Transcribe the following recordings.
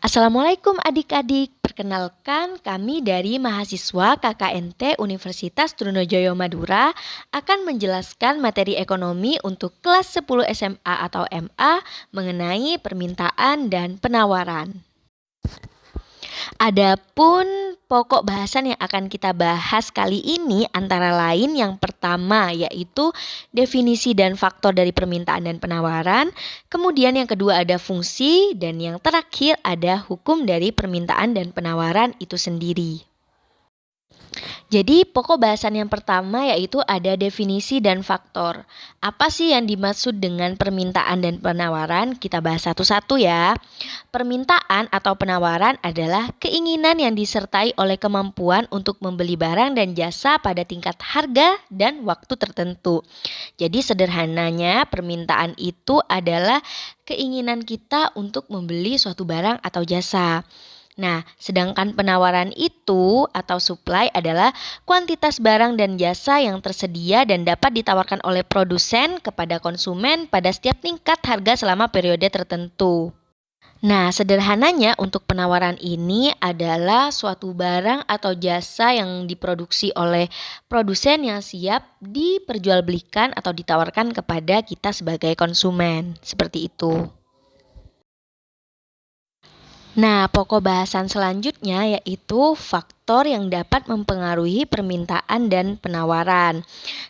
Assalamualaikum adik-adik, perkenalkan kami dari mahasiswa KKNT Universitas Trunojoyo Madura akan menjelaskan materi ekonomi untuk kelas 10 SMA atau MA mengenai permintaan dan penawaran. Adapun pokok bahasan yang akan kita bahas kali ini antara lain yang pertama yaitu definisi dan faktor dari permintaan dan penawaran, kemudian yang kedua ada fungsi, dan yang terakhir ada hukum dari permintaan dan penawaran itu sendiri. Jadi pokok bahasan yang pertama yaitu ada definisi dan faktor. Apa sih yang dimaksud dengan permintaan dan penawaran? Kita bahas satu-satu ya. Permintaan atau penawaran adalah keinginan yang disertai oleh kemampuan untuk membeli barang dan jasa pada tingkat harga dan waktu tertentu. Jadi sederhananya permintaan itu adalah keinginan kita untuk membeli suatu barang atau jasa. Nah, sedangkan penawaran itu atau supply adalah kuantitas barang dan jasa yang tersedia dan dapat ditawarkan oleh produsen kepada konsumen pada setiap tingkat harga selama periode tertentu. Nah, sederhananya untuk penawaran ini adalah suatu barang atau jasa yang diproduksi oleh produsen yang siap diperjualbelikan atau ditawarkan kepada kita sebagai konsumen. Seperti itu. Nah, pokok bahasan selanjutnya yaitu faktor yang dapat mempengaruhi permintaan dan penawaran.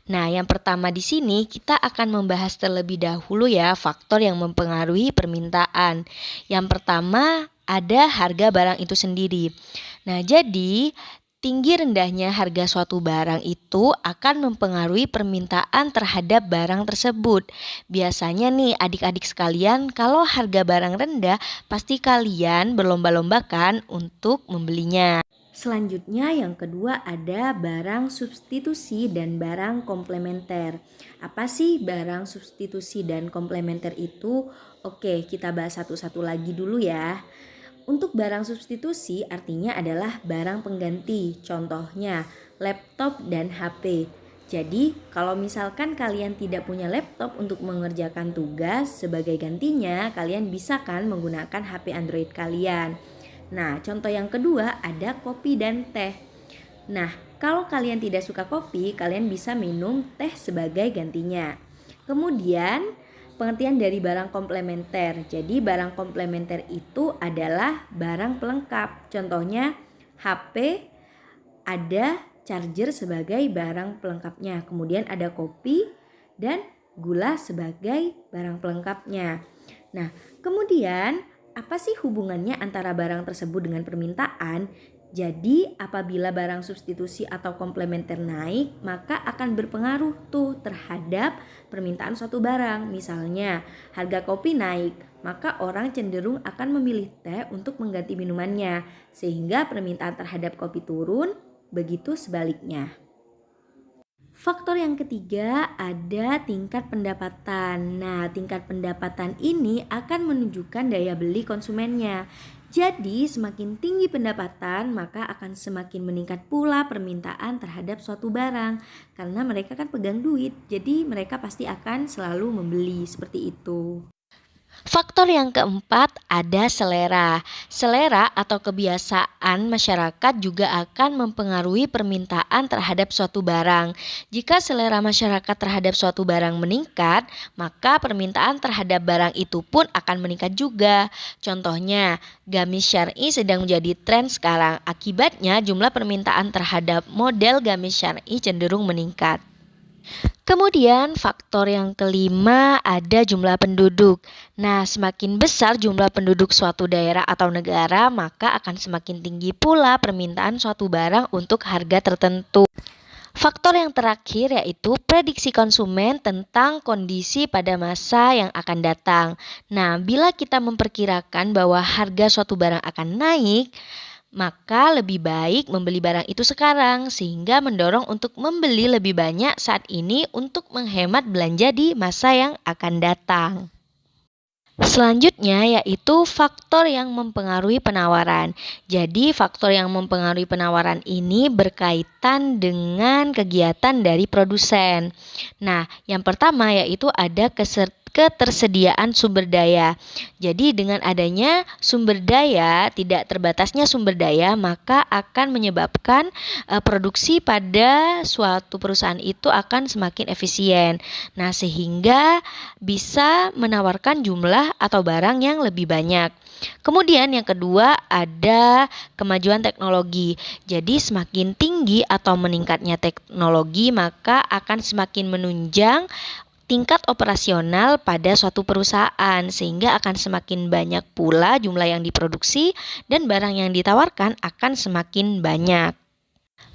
Nah, yang pertama di sini kita akan membahas terlebih dahulu ya faktor yang mempengaruhi permintaan. Yang pertama ada harga barang itu sendiri. Nah, jadi tinggi rendahnya harga suatu barang itu akan mempengaruhi permintaan terhadap barang tersebut. Biasanya nih adik-adik sekalian, kalau harga barang rendah pasti kalian berlomba-lombakan untuk membelinya. Selanjutnya yang kedua ada barang substitusi dan barang komplementer. Apa sih barang substitusi dan komplementer itu? Oke, kita bahas satu-satu lagi dulu ya. Untuk barang substitusi artinya adalah barang pengganti, contohnya laptop dan HP. Jadi kalau misalkan kalian tidak punya laptop untuk mengerjakan tugas, sebagai gantinya kalian bisa kan menggunakan HP Android kalian. Nah, contoh yang kedua ada kopi dan teh. Nah, kalau kalian tidak suka kopi, kalian bisa minum teh sebagai gantinya. Kemudian pengertian dari barang komplementer. Jadi barang komplementer itu adalah barang pelengkap. Contohnya HP, ada charger sebagai barang pelengkapnya. Kemudian ada kopi dan gula sebagai barang pelengkapnya. Nah, kemudian apa sih hubungannya antara barang tersebut dengan permintaan? Jadi apabila barang substitusi atau komplementer naik, maka akan berpengaruh tuh terhadap permintaan suatu barang. Misalnya harga kopi naik, maka orang cenderung akan memilih teh untuk mengganti minumannya, sehingga permintaan terhadap kopi turun, begitu sebaliknya. Faktor yang ketiga ada tingkat pendapatan. Nah, tingkat pendapatan ini akan menunjukkan daya beli konsumennya. Jadi, semakin tinggi pendapatan, maka akan semakin meningkat pula permintaan terhadap suatu barang. Karena mereka kan pegang duit, jadi mereka pasti akan selalu membeli, seperti itu. Faktor yang keempat ada selera. Selera atau kebiasaan masyarakat juga akan mempengaruhi permintaan terhadap suatu barang. Jika selera masyarakat terhadap suatu barang meningkat, maka permintaan terhadap barang itu pun akan meningkat juga. Contohnya, gamis syar'i sedang menjadi tren sekarang. Akibatnya jumlah permintaan terhadap model gamis syar'i cenderung meningkat. Kemudian faktor yang kelima ada jumlah penduduk. Nah, semakin besar jumlah penduduk suatu daerah atau negara, maka akan semakin tinggi pula permintaan suatu barang untuk harga tertentu. Faktor yang terakhir yaitu prediksi konsumen tentang kondisi pada masa yang akan datang. Nah, bila kita memperkirakan bahwa harga suatu barang akan naik, maka lebih baik membeli barang itu sekarang sehingga mendorong untuk membeli lebih banyak saat ini untuk menghemat belanja di masa yang akan datang. Selanjutnya yaitu faktor yang mempengaruhi penawaran. Jadi faktor yang mempengaruhi penawaran ini berkaitan dengan kegiatan dari produsen. Nah, yang pertama yaitu ada ketersediaan sumber daya. Jadi dengan adanya sumber daya, tidak terbatasnya sumber daya, maka akan menyebabkan produksi pada suatu perusahaan itu akan semakin efisien. Nah, sehingga bisa menawarkan jumlah atau barang yang lebih banyak. Kemudian yang kedua ada kemajuan teknologi. Jadi semakin tinggi atau meningkatnya teknologi, maka akan semakin menunjang tingkat operasional pada suatu perusahaan, sehingga akan semakin banyak pula jumlah yang diproduksi dan barang yang ditawarkan akan semakin banyak.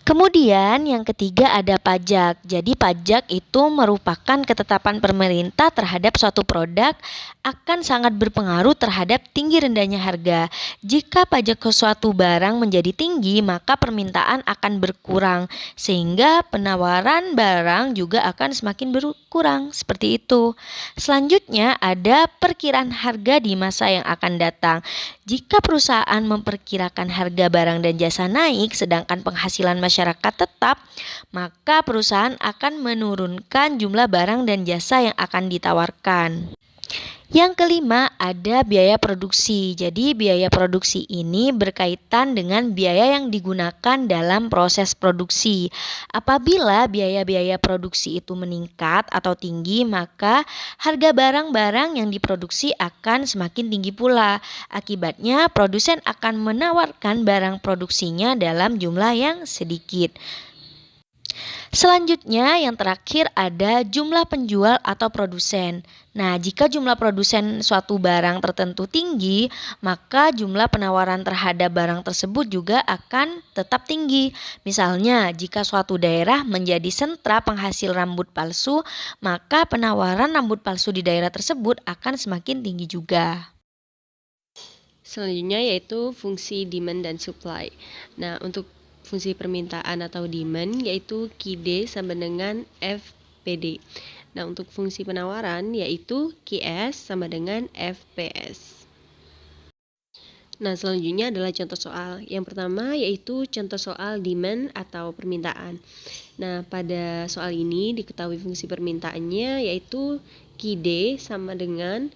Kemudian yang ketiga ada pajak. Jadi pajak itu merupakan ketetapan pemerintah terhadap suatu produk, akan sangat berpengaruh terhadap tinggi rendahnya harga. Jika pajak ke suatu barang menjadi tinggi, maka permintaan akan berkurang sehingga penawaran barang juga akan semakin berkurang. Seperti itu. Selanjutnya ada perkiraan harga di masa yang akan datang. Jika perusahaan memperkirakan harga barang dan jasa naik sedangkan penghasilan masyarakat tetap, maka perusahaan akan menurunkan jumlah barang dan jasa yang akan ditawarkan. Yang kelima ada biaya produksi. Jadi biaya produksi ini berkaitan dengan biaya yang digunakan dalam proses produksi. Apabila biaya-biaya produksi itu meningkat atau tinggi, maka harga barang-barang yang diproduksi akan semakin tinggi pula. Akibatnya produsen akan menawarkan barang produksinya dalam jumlah yang sedikit. Selanjutnya yang terakhir ada jumlah penjual atau produsen. Nah, jika jumlah produsen suatu barang tertentu tinggi, maka jumlah penawaran terhadap barang tersebut juga akan tetap tinggi. Misalnya, jika suatu daerah menjadi sentra penghasil rambut palsu, maka penawaran rambut palsu di daerah tersebut akan semakin tinggi juga. Selanjutnya yaitu fungsi demand dan supply. Nah, untuk fungsi permintaan atau demand yaitu QD sama dengan FPD. Nah, untuk fungsi penawaran yaitu QS sama dengan FPS. Nah, selanjutnya adalah contoh soal. Yang pertama yaitu contoh soal demand atau permintaan. Nah, pada soal ini diketahui fungsi permintaannya yaitu QD sama dengan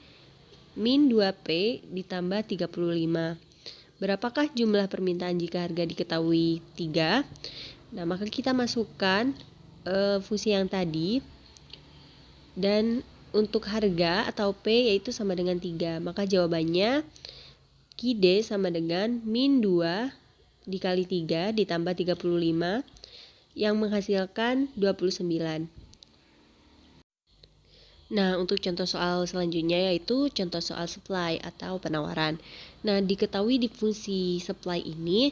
min 2P ditambah 35. Berapakah jumlah permintaan jika harga diketahui 3? Nah, maka kita masukkan fungsi yang tadi. Dan untuk harga atau P yaitu sama dengan 3. Maka jawabannya QD sama dengan min 2 dikali 3 ditambah 35 yang menghasilkan 29. Nah, untuk contoh soal selanjutnya yaitu contoh soal supply atau penawaran. Nah, diketahui di fungsi supply ini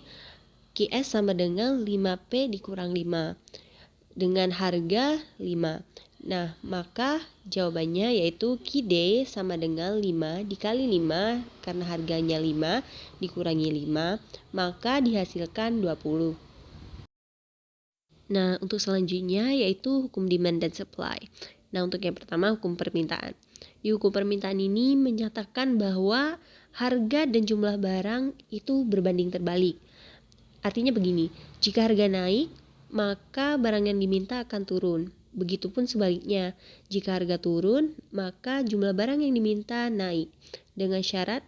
QS sama dengan 5P dikurang 5 dengan harga 5. Nah, maka jawabannya yaitu QD sama dengan 5 dikali 5 karena harganya 5 dikurangi 5, maka dihasilkan 20. Nah, untuk selanjutnya yaitu hukum demand dan supply. Nah, untuk yang pertama hukum permintaan. Di hukum permintaan ini menyatakan bahwa harga dan jumlah barang itu berbanding terbalik. Artinya begini, jika harga naik, maka barang yang diminta akan turun. Begitupun sebaliknya, jika harga turun, maka jumlah barang yang diminta naik. Dengan syarat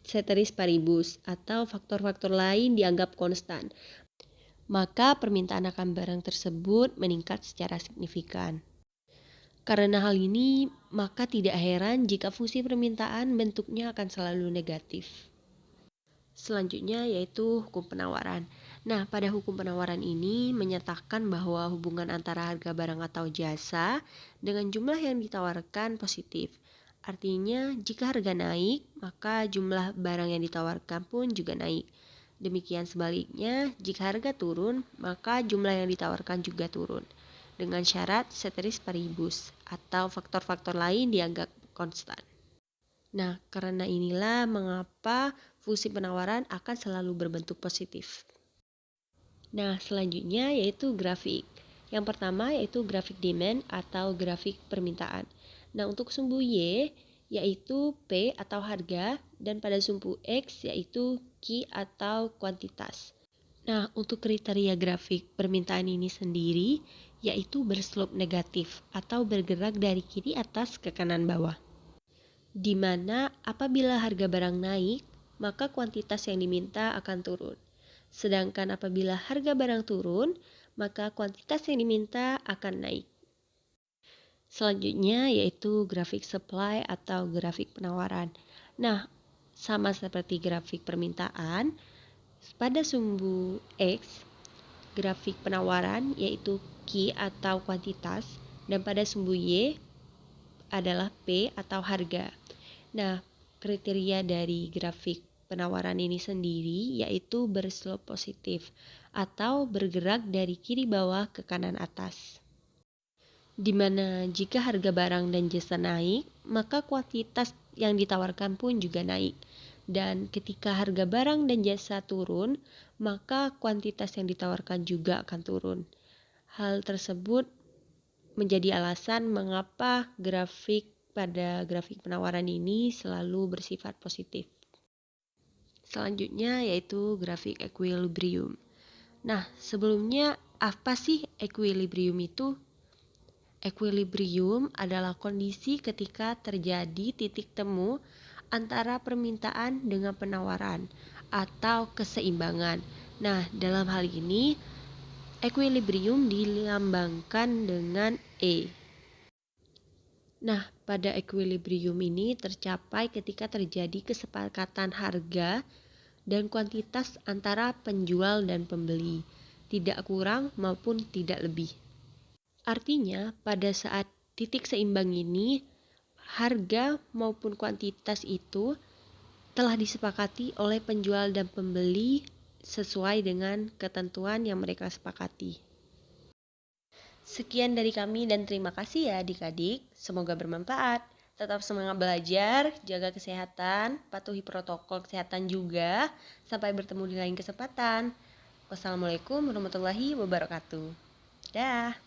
ceteris paribus atau faktor-faktor lain dianggap konstan. Maka permintaan akan barang tersebut meningkat secara signifikan. Karena hal ini, maka tidak heran jika fungsi permintaan bentuknya akan selalu negatif. Selanjutnya yaitu hukum penawaran. Nah, pada hukum penawaran ini menyatakan bahwa hubungan antara harga barang atau jasa dengan jumlah yang ditawarkan positif. Artinya, jika harga naik, maka jumlah barang yang ditawarkan pun juga naik. Demikian sebaliknya, jika harga turun, maka jumlah yang ditawarkan juga turun. Dengan syarat ceteris paribus atau faktor-faktor lain dianggap konstan. Nah, karena inilah mengapa fungsi penawaran akan selalu berbentuk positif. Nah, selanjutnya yaitu grafik. Yang pertama yaitu grafik demand atau grafik permintaan. Nah, untuk sumbu Y yaitu P atau harga dan pada sumbu X yaitu Q atau kuantitas. Nah, untuk kriteria grafik permintaan ini sendiri yaitu berslope negatif atau bergerak dari kiri atas ke kanan bawah. di mana apabila harga barang naik, maka kuantitas yang diminta akan turun. Sedangkan apabila harga barang turun, maka kuantitas yang diminta akan naik. Selanjutnya yaitu grafik supply atau grafik penawaran. Nah, sama seperti grafik permintaan, pada sumbu X, grafik penawaran yaitu Q atau kuantitas, dan pada sumbu Y adalah P atau harga. Nah, kriteria dari grafik penawaran ini sendiri yaitu berslope positif atau bergerak dari kiri bawah ke kanan atas. Di mana jika harga barang dan jasa naik, maka kuantitas yang ditawarkan pun juga naik. Dan ketika harga barang dan jasa turun, maka kuantitas yang ditawarkan juga akan turun. Hal tersebut menjadi alasan mengapa pada grafik penawaran ini selalu bersifat positif. Selanjutnya yaitu grafik equilibrium. Nah, sebelumnya apa sih equilibrium itu? Equilibrium adalah kondisi ketika terjadi titik temu antara permintaan dengan penawaran atau keseimbangan. Nah, dalam hal ini equilibrium dilambangkan dengan E. Nah, pada equilibrium ini tercapai ketika terjadi kesepakatan harga dan kuantitas antara penjual dan pembeli, tidak kurang maupun tidak lebih. Artinya, pada saat titik seimbang ini, harga maupun kuantitas itu telah disepakati oleh penjual dan pembeli sesuai dengan ketentuan yang mereka sepakati. Sekian dari kami dan terima kasih ya adik-adik, semoga bermanfaat. Tetap semangat belajar, jaga kesehatan, patuhi protokol kesehatan juga. Sampai bertemu di lain kesempatan. Wassalamualaikum warahmatullahi wabarakatuh. Dah.